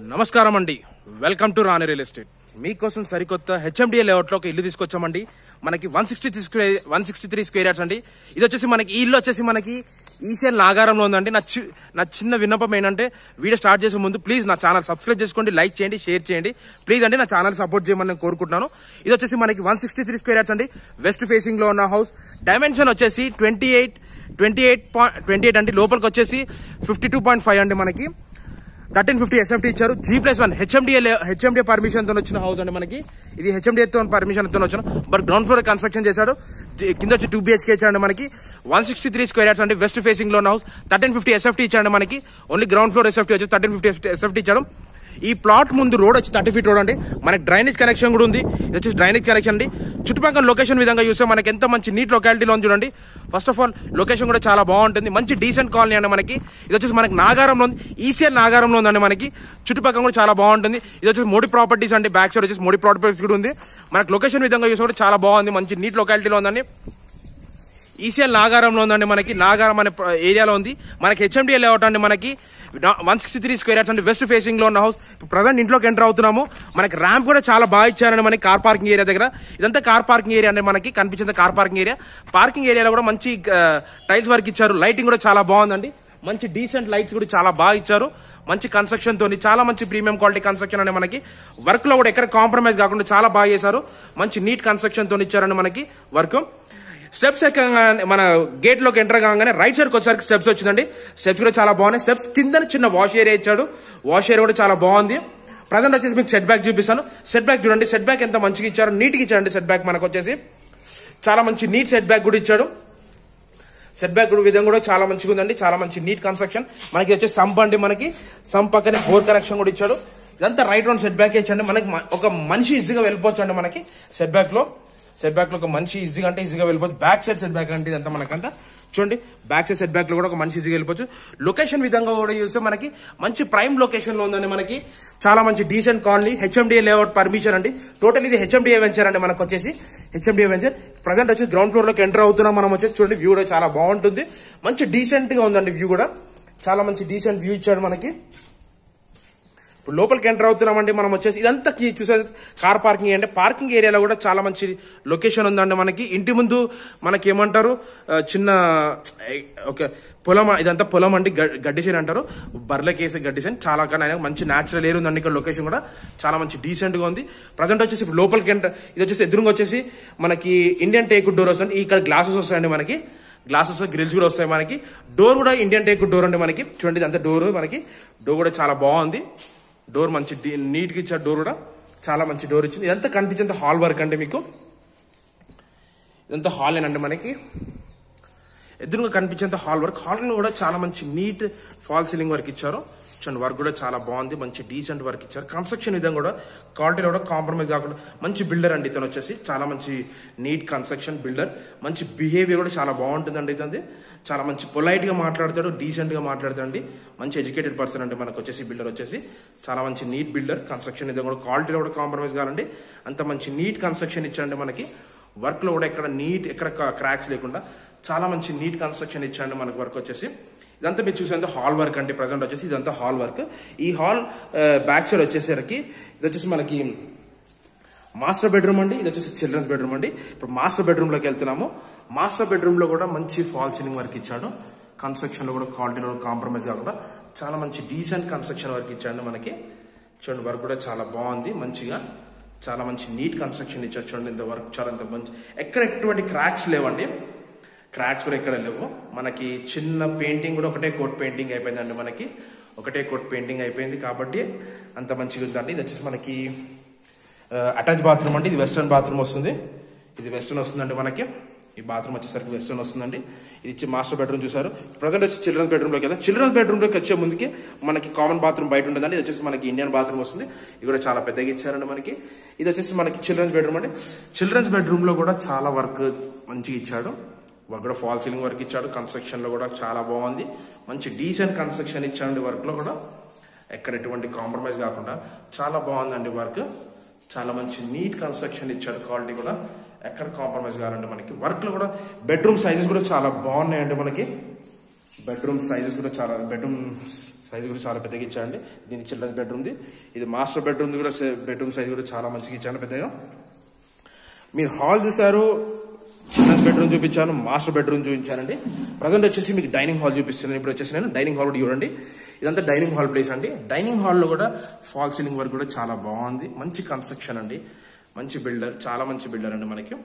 నమస్కారం అండి. Welcome to Rani real estate. మీకోసం సరికొత్త హెచ్ఎండిఏ లేఅవుట్లో ఒక ఇల్లు తీసుకొచ్చామండి. మనకి 163 స్క్వేర్ యార్డ్స్ అండి. ఇది వచ్చేసి మనకి ఈ ఇల్లు వచ్చేసి మనకి ఈసీఎల్ నాగారంలో ఉందండి. నా చిన్న విన్నపం ఏంటంటే వీడియో స్టార్ట్ చేసే ముందు ప్లీజ్ నా ఛానల్ సబ్స్క్రైబ్ చేసుకోండి, లైక్ చేయండి, షేర్ చేయండి ప్లీజ్ అండి. నా ఛానల్ సపోర్ట్ చేయమని నేను కోరుకుంటున్నాను. ఇది వచ్చేసి మనకి 163 స్క్వేర్ యార్డ్స్ అండి. వెస్ట్ ఫేసింగ్ లో ఉన్న హౌస్. డైమెన్షన్ వచ్చేసి 28 అండి. లోపలికి వచ్చేసి 52.5 అండి. మనకి 1350 SFT ఇచ్చారు. G+1 హెచ్ఎండిఏ పర్మిషన్ తో వచ్చిన హౌస్ అండి. మనకి ఇది హెచ్ఎండిఏ తో పర్మిషన్ తో వచ్చిన బట్ గ్రౌండ్ ఫ్లోర్ కన్స్ట్రక్షన్ చేశాడు. కింద వచ్చి 2 BHK ఇచ్చాడు. మనకి 163 స్క్వేర్ యార్డ్స్ అండి. వెస్ట్ ఫేసింగ్ లో ఉన్న హౌస్. 1350 SFT ఇచ్చాడు. మనకి ఓన్లీ గ్రౌండ్ ఫ్లోర్ SFT వచ్చి 1350 SFT ఇచ్చాడు. ఈ ప్లాట్ ముందు రోడ్ వచ్చి 30 feet రోడ్ అండి. మనకి డ్రైనేజ్ కనెక్షన్ కూడా ఉంది. ఇది వచ్చేసి డ్రైనేజ్ కనెక్షన్ అండి. చుట్టుపక్కల లొకేషన్ విధంగా చూస్తే మనకి ఎంత మంచి నీట్ లొకాలిటీలో ఉంది చూడండి. ఫస్ట్ ఆఫ్ ఆల్ లొకేషన్ కూడా చాలా బాగుంటుంది. మంచి డీసెంట్ కాలనీ అండి. మనకి ఇది వచ్చేసి మనకి నాగారంలో ఉంది. ఈసీఎల్ నాగారంలో ఉందండి. మనకి చుట్టుపక్కల కూడా చాలా బాగుంటుంది. ఇది వచ్చేసి మోడీ ప్రాపర్టీస్ అండి. బ్యాక్ సైడ్ వచ్చేసి మోడీ ప్రాపర్టీస్ కూడా ఉంది. మనకి లొకేషన్ విధంగా చూస్తే కూడా చాలా బాగుంది. మంచి నీట్ లొకాలిటీలో ఉందండి. ఈసీఎల్ నాగారంలో ఉందండి. మనకి నాగారం అనే ఏరియాలో ఉంది. మనకి హెచ్ఎండిఏ లేఅవుట్ అండి. మనకి 163 స్క్వేర్ యార్డ్స్ అండి. వెస్ట్ ఫేసింగ్ లో ఉన్న హౌస్. ప్రజెంట్ ఇంట్లోకి ఎంటర్ అవుతున్నాము. మనకి ర్యాంప్ కూడా చాలా బాగా ఇచ్చారండి. మనకి కార్ పార్కింగ్ ఏరియా దగ్గర ఇదంతా కార్ పార్కింగ్ ఏరియా అండి. మనకి కనిపించింది కార్ పార్కింగ్ ఏరియా. పార్కింగ్ ఏరియాలో కూడా మంచి టైల్స్ వర్క్ ఇచ్చారు. లైటింగ్ కూడా చాలా బాగుందండి. మంచి డీసెంట్ లైట్స్ కూడా చాలా బాగా ఇచ్చారు. మంచి కన్స్ట్రక్షన్ తోని చాలా మంచి ప్రీమియం క్వాలిటీ కన్స్ట్రక్షన్ అండి. మనకి వర్క్ లో కూడా ఎక్కడ కాంప్రమైజ్ కాకుండా చాలా బాగా చేశారు. మంచి నీట్ కన్స్ట్రక్షన్ తోని ఇచ్చారండి. మనకి వర్క్ స్టెప్స్ ఎక్కగానే మన గేట్ లోకి ఎంటర్ కాగానే రైట్ సైడ్ వచ్చేసరికి స్టెప్స్ వచ్చిందండి. స్టెప్స్ కూడా చాలా బాగున్నాయి. స్టెప్స్ కింద చిన్న వాష్ ఏరియా ఇచ్చాడు. వాష్ ఏరియా కూడా చాలా బాగుంది. ప్రజెంట్ వచ్చేసి మీకు సెట్ బ్యాక్ చూపిస్తాను. సెట్ బ్యాక్ చూడండి. సెట్ బ్యాక్ ఎంత మంచిగా ఇచ్చారు. నీట్ గా ఇచ్చారండి. సెట్ బ్యాక్ మనకు వచ్చేసి చాలా మంచి నీట్ సెట్ బ్యాక్ కూడా ఇచ్చాడు. సెట్ బ్యాక్ విధంగా కూడా చాలా మంచిగా ఉందండి. చాలా మంచి నీట్ కన్స్ట్రక్షన్. మనకి వచ్చేసి సంప్ అండి. మనకి సంప్ పక్కనే బోర్ కనెక్షన్ కూడా ఇచ్చాడు. ఇదంతా రైట్ రౌండ్ సెట్ బ్యాక్ ఇచ్చండి. మనకి ఒక మనిషి ఈజీగా వెళ్ళిపోవచ్చు అండి. మనకి సెట్ బ్యాక్ లో ఒక మనిషి ఈజీగా వెళ్ళిపోవచ్చు. బ్యాక్ సైడ్ సెట్ బ్యాక్ అంటే ఇదంతా మనకంతా చూడండి. బ్యాక్ సైడ్ సెట్ బ్యాక్ లో కూడా ఒక మనిషి ఈజీగా వెళ్ళిపోవచ్చు. లొకేషన్ విధంగా కూడా చూస్తే మనకి మంచి ప్రైమ్ లొకేషన్ లో ఉందండి. మనకి చాలా మంచి decent colony. HMDA layout permission అండి. టోటల్ ఇది హెచ్ఎండిఏ వెంచర్ అండి. మనకు వచ్చేసి హెచ్ఎండిఏ వెంచర్. ప్రజెంట్ వచ్చేసి గ్రౌండ్ ఫ్లోర్ లోకి ఎంటర్ అవుతున్నాం మనం. వచ్చేసి చూడండి వ్యూ కూడా చాలా బాగుంటుంది. మంచి డీసెంట్ గా ఉందండి. వ్యూ కూడా చాలా మంచి డీసెంట్ వ్యూ ఇచ్చాడు మనకి. ఇప్పుడు లోపలికి ఎంటర్ అవుతున్నామండి. మనం వచ్చేసి ఇదంతా చూసే కార్ పార్కింగ్ అంటే పార్కింగ్ ఏరియాలో కూడా చాలా మంచి లొకేషన్ ఉందండి. మనకి ఇంటి ముందు మనకి ఏమంటారు చిన్న ఒక పొలం. ఇదంతా పొలం అండి. గడ్డిసేన్ అంటారు. బర్లకేసే గడ్డిసేన్. చాలా మంచి న్యాచురల్ ఎయిర్ ఉందండి. ఇక్కడ లొకేషన్ కూడా చాలా మంచి డీసెంట్ గా ఉంది. ప్రజెంట్ వచ్చేసి ఇప్పుడు లోపలికి ఎంటర్ ఇది వచ్చేసి ఎదురుగా వచ్చేసి మనకి ఇండియన్ టేక్ డోర్ వస్తుంది. ఇక్కడ గ్లాసెస్ వస్తాయండి. మనకి గ్లాసెస్ గ్రిల్స్ కూడా వస్తాయి. మనకి డోర్ కూడా ఇండియన్ టేక్ డోర్ అండి. మనకి చూడండి ఇదంతా డోర్. మనకి డోర్ కూడా చాలా బాగుంది. డోర్ మంచి నీట్ గా ఇచ్చారు. డోర్ కూడా చాలా మంచి డోర్ ఇచ్చింది. ఇదంతా కనిపించేంత హాల్ వర్క్ అండి. మీకు ఇదంతా హాల్ ఏనండి. మనకి ఎదురుగా కనిపించేంత హాల్ వర్క్. హాల్ లో కూడా చాలా మంచి నీట్ ఫాల్ సీలింగ్ వర్క్ ఇచ్చారు. చూడండి వర్క్ కూడా చాలా బాగుంది. మంచి డీసెంట్ వర్క్ ఇచ్చారు. కన్స్ట్రక్షన్ విధంగా కూడా క్వాలిటీలో కూడా కాంప్రమైజ్ కాకుండా మంచి బిల్డర్ అండి. ఇతను వచ్చేసి చాలా మంచి నీట్ కన్స్ట్రక్షన్ బిల్డర్. మంచి బిహేవియర్ కూడా చాలా బాగుంటుందండి. ఇతను చాలా మంచి పొలైట్ గా మాట్లాడతాడు. డీసెంట్ గా మాట్లాడతాడు. మంచి ఎడ్యుకేటెడ్ పర్సన్ అండి. మనకు వచ్చేసి బిల్డర్ వచ్చేసి చాలా మంచి నీట్ బిల్డర్. కన్స్ట్రక్షన్ విధంగా కూడా క్వాలిటీలో కూడా కాంప్రమైజ్ కావాలండి. అంత మంచి నీట్ కన్స్ట్రక్షన్ ఇచ్చాండి. మనకి వర్క్ లో కూడా ఎక్కడ క్రాక్స్ లేకుండా చాలా మంచి నీట్ కన్స్ట్రక్షన్ ఇచ్చాండి. మనకు వర్క్ వచ్చేసి ఇదంతా మీరు చూసేంత హాల్ వర్క్ అంటే ప్రజెంట్ వచ్చేసి ఇదంతా హాల్ వర్క్. ఈ హాల్ బ్యాక్ సైడ్ వచ్చేసరికి ఇది వచ్చేసి మనకి మాస్టర్ బెడ్రూమ్ అండి. ఇది వచ్చేసి చిల్డ్రన్స్ బెడ్రూమ్ అండి. ఇప్పుడు మాస్టర్ బెడ్రూమ్ లోకి వెళ్తున్నాము. మాస్టర్ బెడ్రూమ్ లో కూడా మంచి ఫాల్ సీలింగ్ వర్క్ ఇచ్చాడు. కన్స్ట్రక్షన్ లో కూడా క్వాలిటీలో కాంప్రమైజ్ కాకుండా చాలా మంచి డీసెంట్ కన్స్ట్రక్షన్ వర్క్ ఇచ్చాడు. మనకి చూడండి వర్క్ కూడా చాలా బాగుంది. మంచిగా చాలా మంచి నీట్ కన్స్ట్రక్షన్ ఇచ్చారు. చూడండి ఇంత వర్క్ చాలా మంచి. ఎక్కడ ఎటువంటి క్రాక్స్ లేవండి. క్రాక్స్ కూడా ఎక్కడ లేవు. మనకి చిన్న పెయింటింగ్ కూడా ఒకటే కోట్ పెయింటింగ్ అయిపోయిందండి. మనకి ఒకటే కోట్ పెయింటింగ్ అయిపోయింది కాబట్టి అంత మంచిగా ఉందండి. ఇది వచ్చేసి మనకి అటాచ్ బాత్రూమ్ అండి. ఇది వెస్టర్న్ బాత్రూమ్ వస్తుంది. ఇది వెస్టర్న్ వస్తుందండి. మనకి ఈ బాత్రూమ్ వచ్చేసరికి వెస్టర్న్ వస్తుందండి. ఇది మాస్టర్ బెడ్రూమ్ చూసారు. ప్రజెంట్ వచ్చి చిల్డ్రన్స్ బెడ్రూమ్ లోకి వెళ్తాం. చిల్డ్రన్స్ బెడ్రూమ్ లోకి వచ్చే ముందుకి మనకి కామన్ బాత్రూమ్ బయట ఉంటుందండి. ఇది వచ్చేసి మనకి ఇండియన్ బాత్రూమ్ వస్తుంది. ఇది కూడా చాలా పెద్దగా ఇచ్చారండి. మనకి ఇది వచ్చేసి మనకి చిల్డ్రన్స్ బెడ్రూమ్ అండి. చిల్డ్రన్స్ బెడ్రూమ్ లో కూడా చాలా వర్క్ మంచిగా ఇచ్చాడు. వర్క్ కూడా ఫాల్ సీలింగ్ వర్క్ ఇచ్చాడు. కన్స్ట్రక్షన్ లో కూడా చాలా బాగుంది. మంచి డీసెంట్ కన్స్ట్రక్షన్ ఇచ్చాడు. వర్క్ లో కూడా ఎక్కడ ఎటువంటి కాంప్రమైజ్ కాకుండా చాలా బాగుందండి. వర్క్ చాలా మంచి నీట్ కన్స్ట్రక్షన్ ఇచ్చాడు. క్వాలిటీ కూడా ఎక్కడ కాంప్రమైజ్ కావాలంటే మనకి వర్క్ లో కూడా బెడ్రూమ్ సైజెస్ కూడా చాలా బాగున్నాయండి. మనకి బెడ్రూమ్ సైజెస్ కూడా చాలా బెడ్రూమ్ సైజ్ కూడా చాలా పెద్దగా ఇచ్చారండి. దీని చిల్డ్రన్స్ బెడ్రూమ్ది, ఇది మాస్టర్ బెడ్రూమ్ కూడా బెడ్రూమ్ సైజ్ కూడా చాలా మంచిగా ఇచ్చాను పెద్దగా. మీరు హాల్ చూసారు, చిల్డ్రన్స్ బెడ్రూమ్ చూపించాను, మాస్టర్ బెడ్రూమ్ చూపించానండి. ప్రజెంట్ వచ్చేసి మీకు డైనింగ్ హాల్ చూపిస్తున్నాను. ఇప్పుడు వచ్చేసి నేను డైనింగ్ హాల్ కూడా చూడండి. ఇదంతా డైనింగ్ హాల్ ప్లేస్ అండి. డైనింగ్ హాల్లో కూడా ఫాల్ సీలింగ్ వర్క్ కూడా చాలా బాగుంది. మంచి కన్స్ట్రక్షన్ అండి, మంచి బిల్డర్, చాలా మంచి బిల్డర్ అండి. మనకి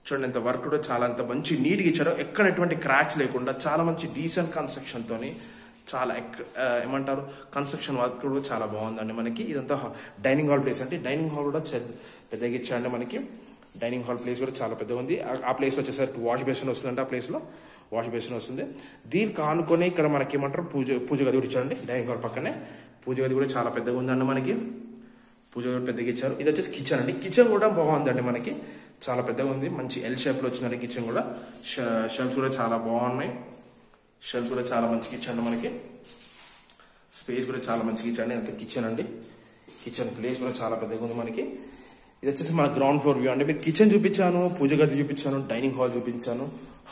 చూడండి ఎంత వర్క్ కూడా చాలా అంత మంచి నీట్గా ఇచ్చారు. ఎక్కడ ఎటువంటి క్రాక్స్ లేకుండా చాలా మంచి డీసెంట్ కన్స్ట్రక్షన్ తోని చాలా ఏమంటారు కన్స్ట్రక్షన్ వర్క్ కూడా చాలా బాగుందండి మనకి. ఇదంతా డైనింగ్ హాల్ ప్లేస్ అంటే డైనింగ్ హాల్ కూడా పెద్దగా ఇచ్చారండి మనకి. డైనింగ్ హాల్ ప్లేస్ కూడా చాలా పెద్దగా ఉంది. ఆ ప్లేస్ వచ్చేసరికి వాష్ బేసిన్ వస్తుందండి. ఆ ప్లేస్లో వాష్ బేసిన్ వస్తుంది. దీనికి ఆనుకొని ఇక్కడ మనకి ఏమంటారు పూజ గది కూడా ఇచ్చారండి. డైనింగ్ హాల్ పక్కనే పూజ గది కూడా చాలా పెద్దగా ఉందండి మనకి. పూజ గది పెద్దగా ఇచ్చారు. ఇది వచ్చేసి కిచెన్ అండి. కిచెన్ కూడా బాగుందండి మనకి, చాలా పెద్దగా ఉంది. మంచి ఎల్ షేప్ లో వచ్చిందండి కిచెన్ కూడా. షెల్ఫ్స్ కూడా చాలా బాగున్నాయి. షెల్ఫ్ కూడా చాలా మంచిగా ఇచ్చాండి మనకి. స్పేస్ కూడా చాలా మంచిగా ఇచ్చాండి. అంత కిచెన్ అండి. కిచెన్ ప్లేస్ కూడా చాలా పెద్దగా ఉంది మనకి. ఇది వచ్చేసి మన గ్రౌండ్ ఫ్లోర్ వ్యూ అండి. మీరు కిచెన్ చూపించాను, పూజ గది చూపించాను, డైనింగ్ హాల్ చూపించాను,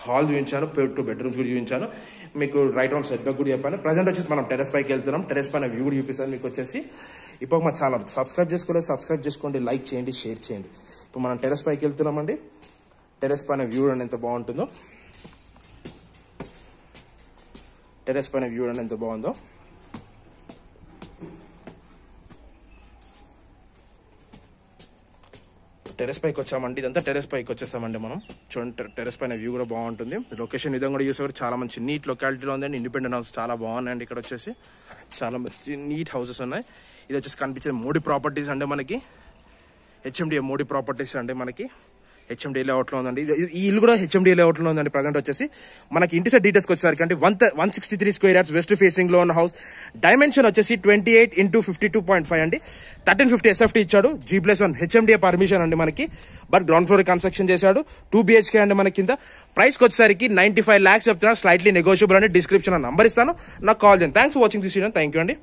హాల్ చూపించాను, 2 బెడ్రూమ్స్ కూడా చూపించాను. మీకు రైట్ రౌండ్ సెట్ బ్యాక్ కూడా చెప్పాను. ప్రజెంట్ వచ్చేసి మనం టెరెస్ పైకి వెళ్తున్నాం. టెరెస్ పైన వ్యూ కూడా చూపిస్తాను మీకు వచ్చేసి. ఇప్పుడు మా ఛానల్ సబ్స్క్రైబ్ చేసుకోండి, లైక్ చేయండి, షేర్ చేయండి. ఇప్పుడు మనం టెరెస్ పైకి వెళ్తున్నామండి. టెరెస్ పైన వ్యూ అండి ఎంత బాగుంటుందో. టెరెస్ పైన వ్యూ అండి ఎంత బాగుందో. టెరెస్ పైకి వచ్చామండి. ఇదంతా టెరెస్ పైకి వచ్చేసామండి మనం. చూడండి టెరెస్ పైన వ్యూ కూడా బాగుంటుంది. లొకేషన్ విధంగా కూడా చూసే చాలా మంచి నీట్ లొకాలిటీలో ఉందండి. ఇండిపెండెంట్ హౌస్ చాలా బాగున్నాయండి. ఇక్కడ వచ్చేసి చాలా మంచి నీట్ హౌసెస్ ఉన్నాయి. ఇది వచ్చేసి కనిపించే 3 ప్రాపర్టీస్ అంటే మనకి హెచ్ఎండిఏ 3 ప్రాపర్టీస్ అంటే మనకి హెచ్ఎండిఏ లేఅవుట్లో ఉందండి. ఈ ఇల్లు కూడా హెచ్ఎండిఏ లేఅవుట్లో ఉందండి. ప్రజెంట్ వచ్చేసి మనకి ఇంటి సైడ్ డీటెయిల్స్కి వచ్చేసరికి అంటే 163 స్క్వేర్ యార్డ్స్ వెస్ట్ ఫేసింగ్ లో ఉన్న హౌస్. డైమెన్షన్ వచ్చేసి 28x52.5 అండి. 1350 SFT ఇచ్చాడు. G+1 హెచ్ఎండిఏ పర్మిషన్ అండి మనకి. బట్ గ్రౌండ్ ఫ్లోర్ కన్స్ట్రక్షన్ చేశాడు. 2 BHK అండి మన కింద. ప్రైస్కి వచ్చేసరికి 95 lakhs చెప్తున్నారు. స్లైట్లీ నెగోషియబుల్ అండి. డిస్క్రిప్షన్ నంబర్ ఇస్తాను, నాకు కాల్ చేయండి. Thanks for watching this video. Thank you అండి.